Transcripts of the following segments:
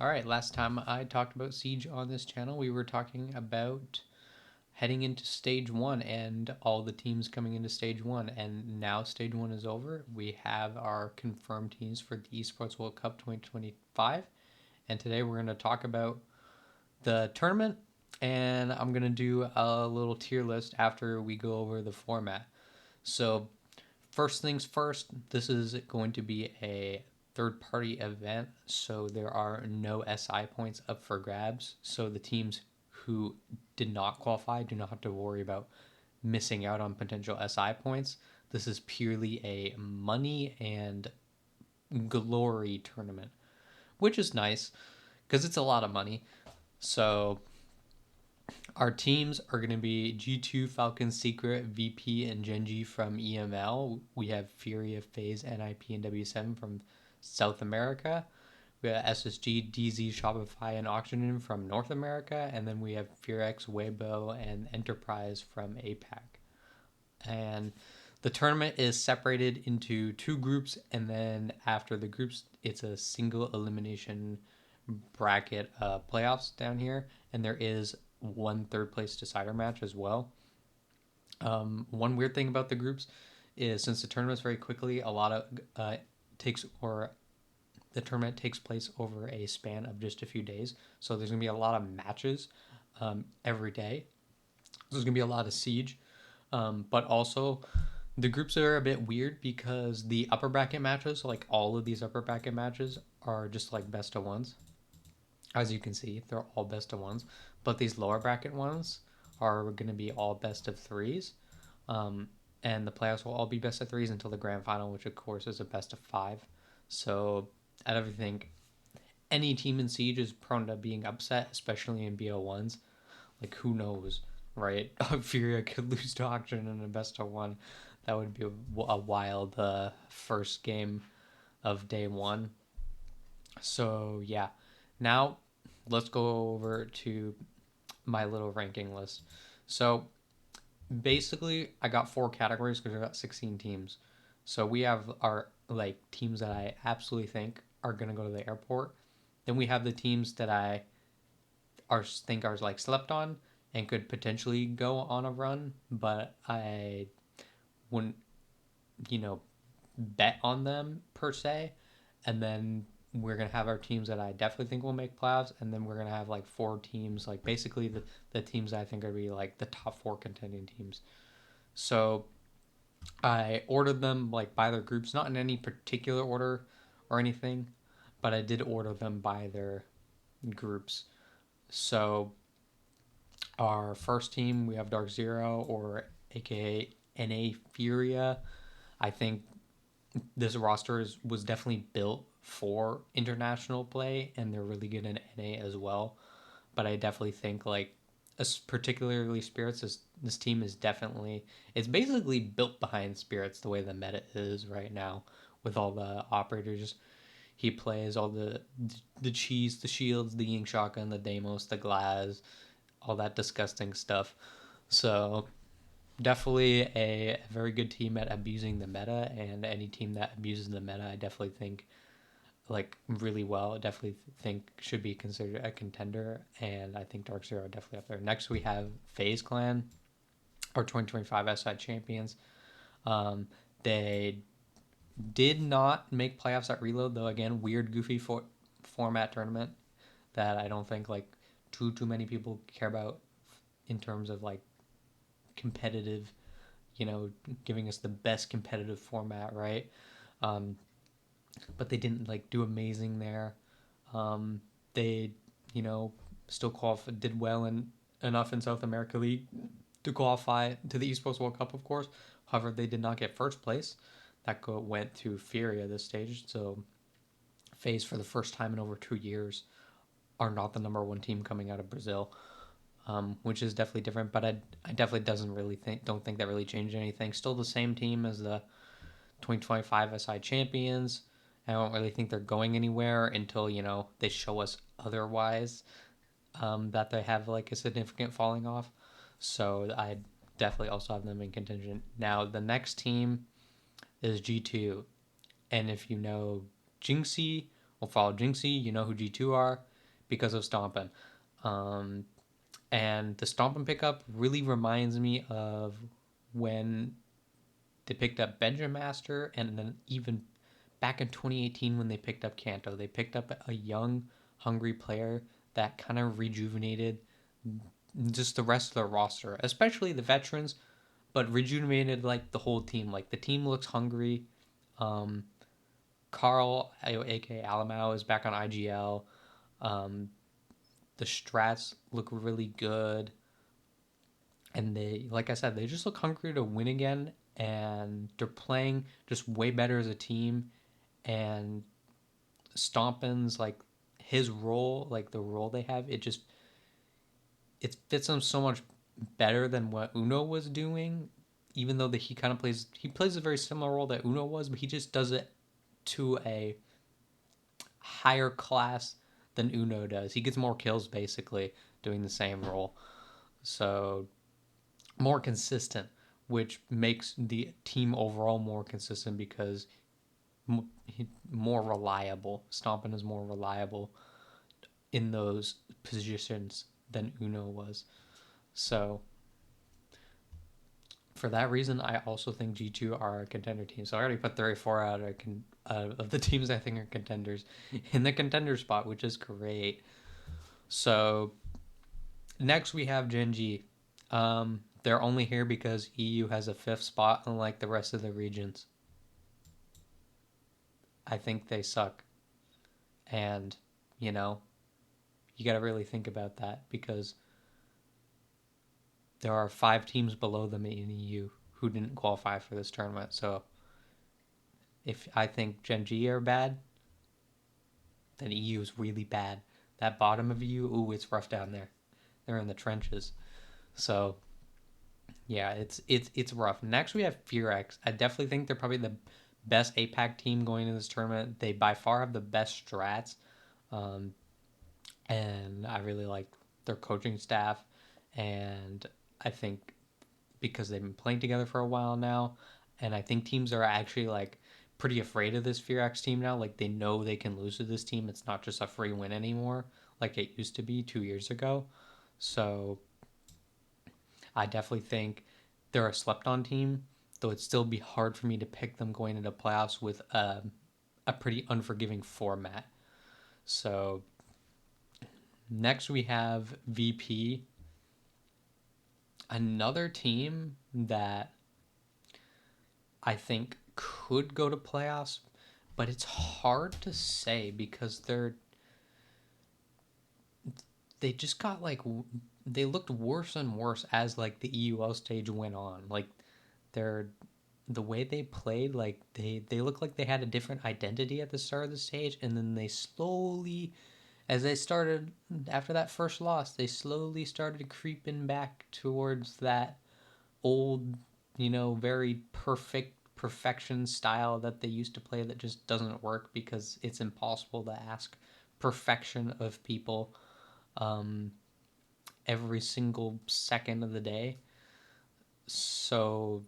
All right, last time I talked about Siege on this channel, we were talking about heading into stage one and all the teams coming into stage one. And now stage one is over. We have our confirmed teams for the Esports World Cup 2025. And today we're going to talk about the tournament. And I'm going to do a little tier list after we go over the format. So, first things first, this is going to be a third party event, so there are no SI points up for grabs. So the teams who did not qualify do not have to worry about missing out on potential SI points. This is purely a money and glory tournament, which is nice because it's a lot of money. So our teams are going to be G2, Falcon, Secret, VP, and Genji from EML. We have Furia, FaZe, NIP, and W7 from South America. We have SSG, DZ, Shopify, and Oxygen from North America. And then we have Furex, Weibo, and Enterprise from APAC. And the tournament is separated into two groups. And then after the groups, it's a single elimination bracket playoffs down here. And there is one third place decider match as well. One weird thing about the groups is since the tournament's very quickly, a lot of the tournament takes place over a span of just a few days. So there's gonna be a lot of matches every day. So there's gonna be a lot of siege, but also the groups are a bit weird because the upper bracket matches, like all of these upper bracket matches, are just like best of ones. As you can see, they're all best of ones, but these lower bracket ones are going to be all best of threes. And the playoffs will all be best of threes until the grand final, which of course is a best of five. So I don't think any team in Siege is prone to being upset, especially in BO1s. Like, who knows, right? Furia could lose to Auction in a best of one. That would be a wild first game of day one. So, yeah. Now, let's go over to my little ranking list. So basically, I got four categories because I got 16 teams. So we have our like teams that I absolutely think are gonna go to the airport. Then we have the teams that I think are like slept on and could potentially go on a run, but I wouldn't, you know, bet on them per se. And then we're gonna have our teams that I definitely think will make playoffs, and then we're gonna have like four teams, like basically the teams that I think are gonna be like the top four contending teams. So I ordered them like by their groups, not in any particular order or anything, but I did order them by their groups. So our first team we have Dark Zero, or aka NA Furia. I think this roster was definitely built for international play, and they're really good in NA as well. But I definitely think like, particularly Spirits, this team is definitely, it's basically built behind Spirits the way the meta is right now with all the operators he plays, all the cheese, the shields, the Ying shotgun, the Deimos, the Glaz, all that disgusting stuff. So definitely a very good team at abusing the meta, and any team that abuses the meta, I definitely think like really well. I definitely think should be considered a contender, and I think Dark Zero are definitely up there. Next, we have FaZe Clan, our 2025 SI champions. They did not make playoffs at Reload, though. Again, weird, goofy format tournament that I don't think like too many people care about in terms of like competitive, giving us the best competitive format, right? Um, but they didn't like do amazing there. They, you know, still did well in enough in South America League to qualify to the Esports World Cup, of course. However, they did not get first place. Went to Furia this stage. So FaZe, for the first time in over 2 years, are not the number one team coming out of Brazil. Which is definitely different, but I definitely don't think that really changed anything. Still the same team as the 2025 SI champions. I don't really think they're going anywhere until they show us otherwise, that they have like a significant falling off. So I definitely also have them in contention. Now the next team is G2, and if you know Jinxie, or follow Jinxie, you know who G2 are. because of Stompin. Um, and the Stompin pickup really reminds me of when they picked up Benjamin Master, and then even back in 2018 when they picked up Kanto. They picked up a young, hungry player that kind of rejuvenated just the rest of the roster, especially the veterans, but rejuvenated like the whole team. Like the team looks hungry. Um, Carl, aka Alamau, is back on IGL. Um, the strats look really good, and they, like I said, they just look hungry to win again, and they're playing just way better as a team. And Stompin's like his role, like the role they have, it fits him so much better than what Uno was doing. Even though that he plays a very similar role that Uno was, but he just does it to a higher class than Uno does. He gets more kills basically doing the same role. So more consistent, which makes the team overall more consistent because more reliable. Stompin is more reliable in those positions than Uno was. So for that reason, I also think G2 are a contender team. So I already put 34 out of the teams I think are contenders in the contender spot, which is great. So next we have Gen G. They're only here because EU has a fifth spot, unlike the rest of the regions. I think they suck, and you know you got to really think about that because there are 5 teams below them in EU who didn't qualify for this tournament. So if I think Gen G are bad, then EU is really bad. That bottom of EU, ooh, it's rough down there. They're in the trenches. So yeah, it's rough. Next we have FearX. I definitely think they're probably the best APAC team going into this tournament. They by far have the best strats, um, and I really like their coaching staff. And I think because they've been playing together for a while now, and I think teams are actually like pretty afraid of this FearX team now. Like they know they can lose to this team. It's not just a free win anymore, like it used to be 2 years ago. So I definitely think they're a slept on team, though it'd still be hard for me to pick them going into playoffs with a pretty unforgiving format. So next we have VP, another team that I think could go to playoffs, but it's hard to say because they just got like they looked worse and worse as like the EUL stage went on. Like they're the way they played, like they looked like they had a different identity at the start of the stage, and then they slowly, as they started after that first loss, they slowly started creeping back towards that old, very perfection style that they used to play that just doesn't work because it's impossible to ask perfection of people um, every single second of the day. So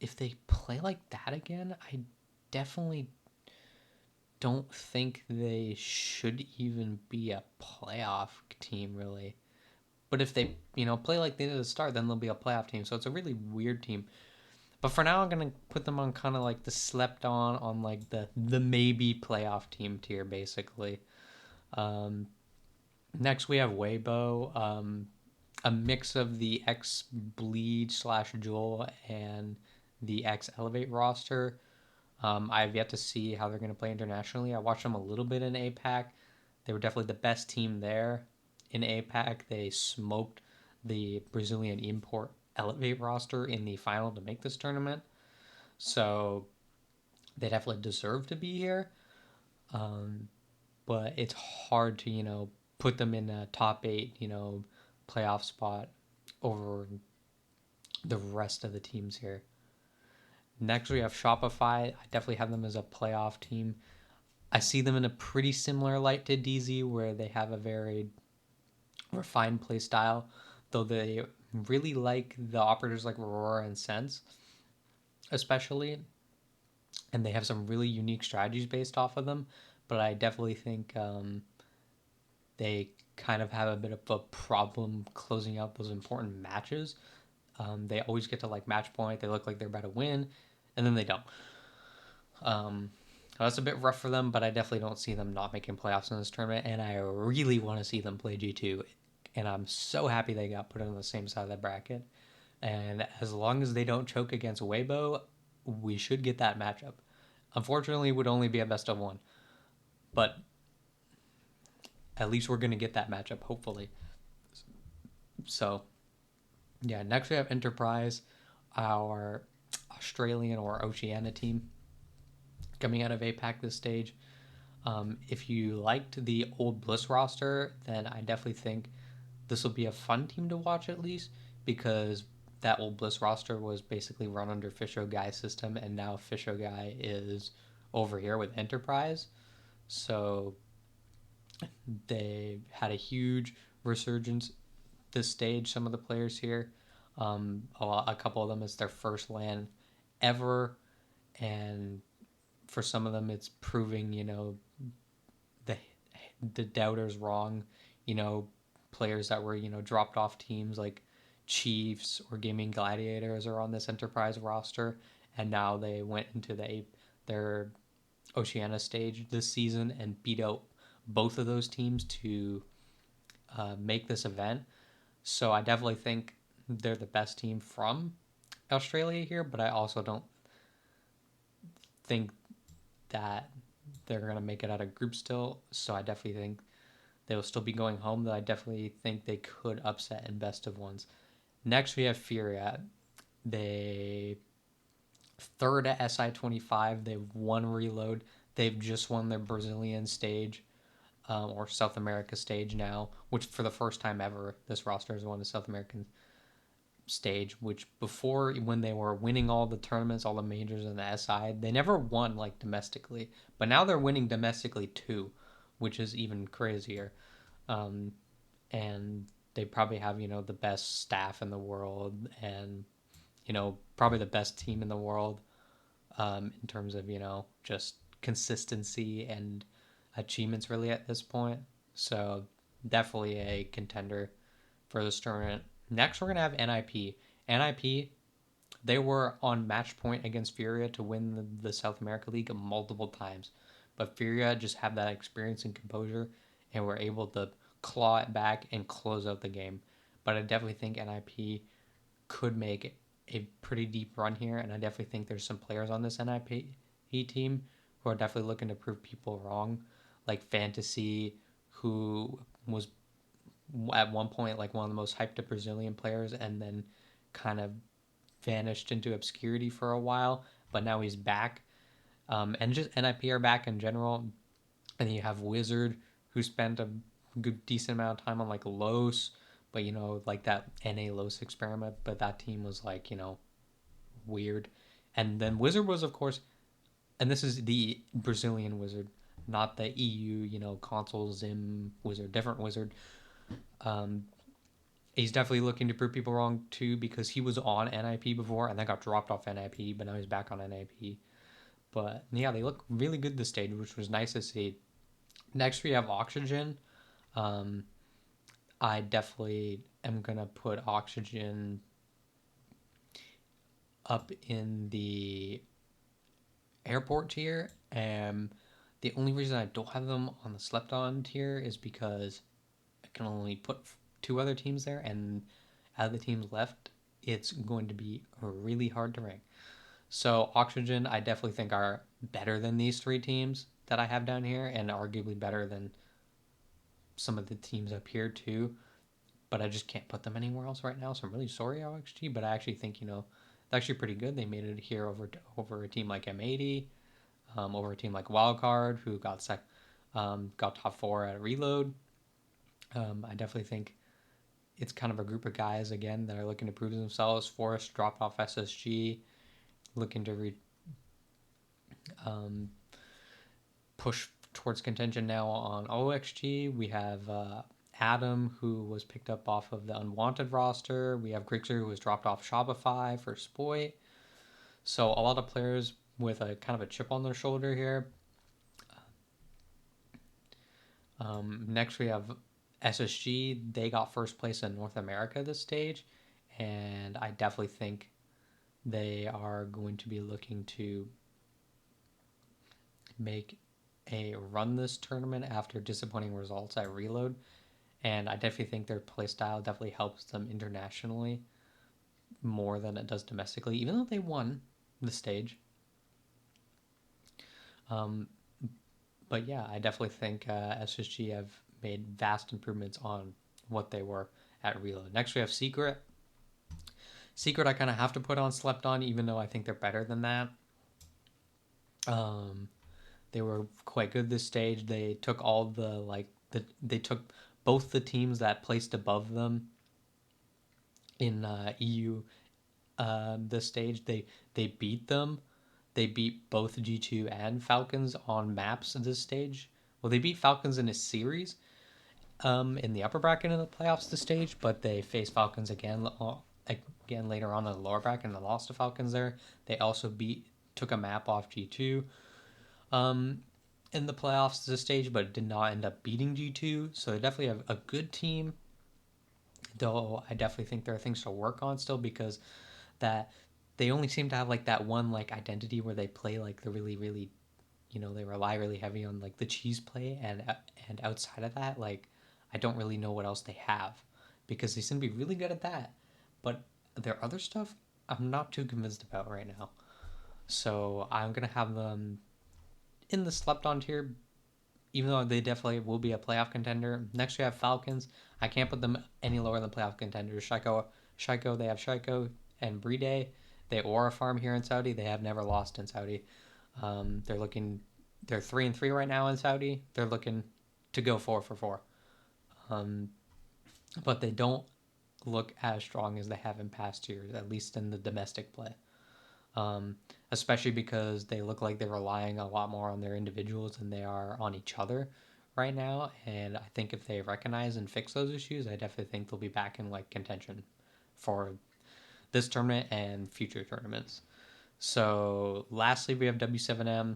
if they play like that again, I definitely don't think they should even be a playoff team, really. But if they, play like they did at the start, then they'll be a playoff team. So it's a really weird team. But for now, I'm gonna put them on kind of like the slept on like the maybe playoff team tier, basically. Um, Next, we have Weibo, a mix of the X Bleed slash Jewel and the X Elevate roster. I've yet to see how they're going to play internationally. I watched them a little bit in APAC. They were definitely the best team there. In APAC, they smoked the Brazilian import Elevate roster in the final to make this tournament. So they definitely deserve to be here. Um, but it's hard to, put them in a top 8, playoff spot over the rest of the teams here. Next, we have Shopify. I definitely have them as a playoff team. I see them in a pretty similar light to DZ, where they have a very refined play style, though they really like the operators like Aurora and Sense, especially, and they have some really unique strategies based off of them. But I definitely think they kind of have a bit of a problem closing out those important matches. They always get to like match point. They look like they're about to win, and then they don't. Um, that's a bit rough for them, but I definitely don't see them not making playoffs in this tournament. And I really want to see them play G2. And I'm so happy they got put on the same side of the bracket. And as long as they don't choke against Weibo, we should get that matchup. Unfortunately, it would only be a best of one, but at least we're going to get that matchup, hopefully. So, yeah, next we have Enterprise, our Australian or Oceania team coming out of APAC this stage. If you liked the old Bliss roster, then I definitely think this will be a fun team to watch at least because that old Bliss roster was basically run under Fisho Guy's system, and now Fisho Guy is over here with Enterprise. So they had a huge resurgence this stage. Some of the players here, a couple of them, it's their first LAN ever, and for some of them, it's proving the the doubters wrong. You know, players that were dropped off teams like Chiefs or Gaming Gladiators are on this Enterprise roster, and now they went into their Oceania stage this season and beat out both of those teams to make this event. So I definitely think they're the best team from Australia here, but I also don't think that they're going to make it out of group still. So I definitely think they will still be going home, though I definitely think they could upset in best of ones. Next, we have Furia. They third at SI25. They've won Reload. They've just won their Brazilian stage or South America stage now, which for the first time ever, this roster has won the South American stage, which before when they were winning all the tournaments, all the majors in the SI, they never won like domestically. But now they're winning domestically too, which is even crazier. Um, and they probably have the best staff in the world and probably the best team in the world in terms of just consistency and achievements really at this point. So definitely a contender for this tournament. Next, we're gonna have NIP. NIP, they were on match point against Furia to win the South America League multiple times, but Furia just had that experience and composure, and were able to claw it back and close out the game. But I definitely think NIP could make a pretty deep run here, and I definitely think there's some players on this NIP team who are definitely looking to prove people wrong, like Fantasy, who was at one point like one of the most hyped up Brazilian players, and then kind of vanished into obscurity for a while, but now he's back. And just NIP are back in general. And then you have Wizard, who spent a good decent amount of time on like Los, but like that NA Los experiment. But that team was like weird. And then Wizard was of course, and this is the Brazilian Wizard, not the EU console Zim Wizard, different Wizard. Um, he's definitely looking to prove people wrong too because he was on NIP before and then got dropped off NIP, but now he's back on NIP. But yeah, they look really good this stage, which was nice to see. Next, we have Oxygen. Um, I definitely am gonna put Oxygen up in the airport tier, and the only reason I don't have them on the slept on tier is because I can only put two other teams there, and out of the teams left, it's going to be really hard to rank. So Oxygen, I definitely think are better than these three teams that I have down here, and arguably better than some of the teams up here too. But I just can't put them anywhere else right now, so I'm really sorry, OXG. But I actually think it's actually pretty good. They made it here over a team like M80, over a team like Wildcard, who got top four at Reload. I definitely think it's kind of a group of guys again that are looking to prove themselves. Forrest dropped off SSG, looking to um, push towards contention now on OXG. We have Adam, who was picked up off of the Unwanted roster. We have Grixer, who was dropped off Shopify for Spoit. So a lot of players with a kind of a chip on their shoulder here. Next, we have SSG. They got first place in North America this stage, and I definitely think they are going to be looking to make a run this tournament after disappointing results at Reload. And I definitely think their playstyle definitely helps them internationally more than it does domestically, even though they won the stage. Um, but yeah, I definitely think SSG have made vast improvements on what they were at Reload. Next, we have Secret. Secret, I kind of have to put on Slept On, even though I think they're better than that. Um, they were quite good this stage. They took all they took both the teams that placed above them in EU this stage. They beat them. They beat both G2 and Falcons on maps this stage. Well, they beat Falcons in a series in the upper bracket in the playoffs this stage, but they faced Falcons again later on in the lower bracket and lost to Falcons there. They also took a map off G2 um, in the playoffs this stage, but did not end up beating G2. So they definitely have a good team, though I definitely think there are things to work on still because that they only seem to have like that one like identity where they play like the really they rely really heavy on like the cheese play and outside of that like I don't really know what else they have because they seem to be really good at that, but their other stuff I'm not too convinced about right now. So I'm gonna have them in the slept on tier, even though they definitely will be a playoff contender. Next we have Falcons. I can't put them any lower than playoff contenders. Shaiko, they have Shaiko and Bride. They Aura farm here in Saudi. They have never lost in Saudi. They're looking, they're 3-3 right now in Saudi. They're looking to go 4-4. Um, but they don't look as strong as they have in past years, at least in the domestic play. Um, Especially because they look like they're relying a lot more on their individuals than they are on each other right now. And I think if they recognize and fix those issues, I definitely think they'll be back in like contention for this tournament and future tournaments. So lastly, we have W7M,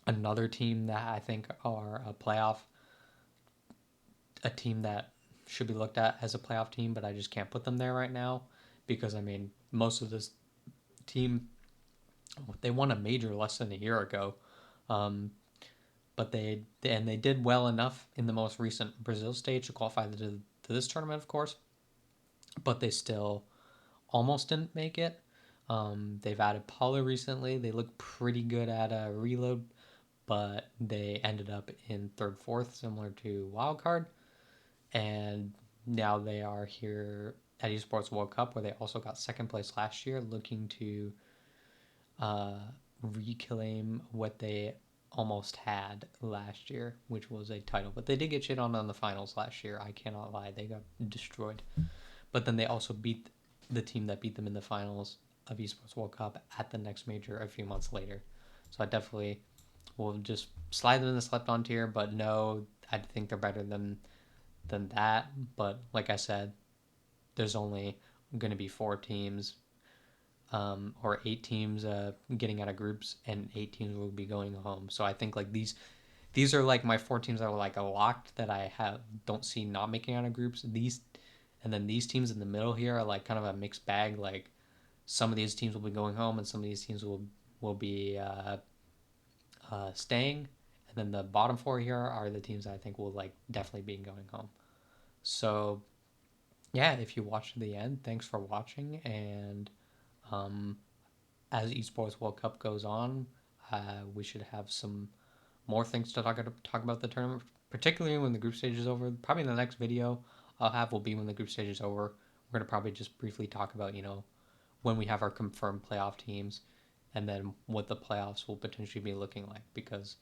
another team that I think are a team that should be looked at as a playoff team, but I just can't put them there right now because I mean most of this team they won a major less than a year ago, um, but they did well enough in the most recent Brazil stage to qualify to this tournament, of course, but they still almost didn't make it. They've added Paula recently. They look pretty good at a reload, but they ended up in third, fourth, similar to Wildcard. And now they are here at Esports World Cup, where they also got second place last year, looking to uh, reclaim what they almost had last year, which was a title. But they did get shit on the finals last year. I cannot lie; they got destroyed. But then they also beat the team that beat them in the finals of Esports World Cup at the next major a few months later. So I definitely will just slide them in the slept on tier. But no, I think they're better than that. But like I said, there's only going to be 4 teams or 8 teams getting out of groups, and 8 teams will be going home. So I think like these are like my 4 teams that are like locked that I have don't see not making out of groups. These and then these teams in the middle here are like kind of a mixed bag. Like some of these teams will be going home, and some of these teams will be staying. And then the bottom 4 here are the teams that I think will like definitely be going home. So yeah, if you watched to the end, thanks for watching. And um, as Esports World Cup goes on, we should have some more things to talk about the tournament, particularly when the group stage is over. Probably the next video I'll have will be when the group stage is over. We're gonna probably just briefly talk about when we have our confirmed playoff teams, and then what the playoffs will potentially be looking like because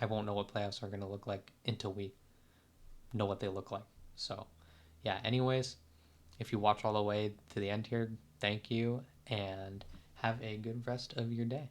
I won't know what playoffs are gonna look like until we know what they look like. So yeah. Anyways, if you watch all the way to the end here, thank you and have a good rest of your day.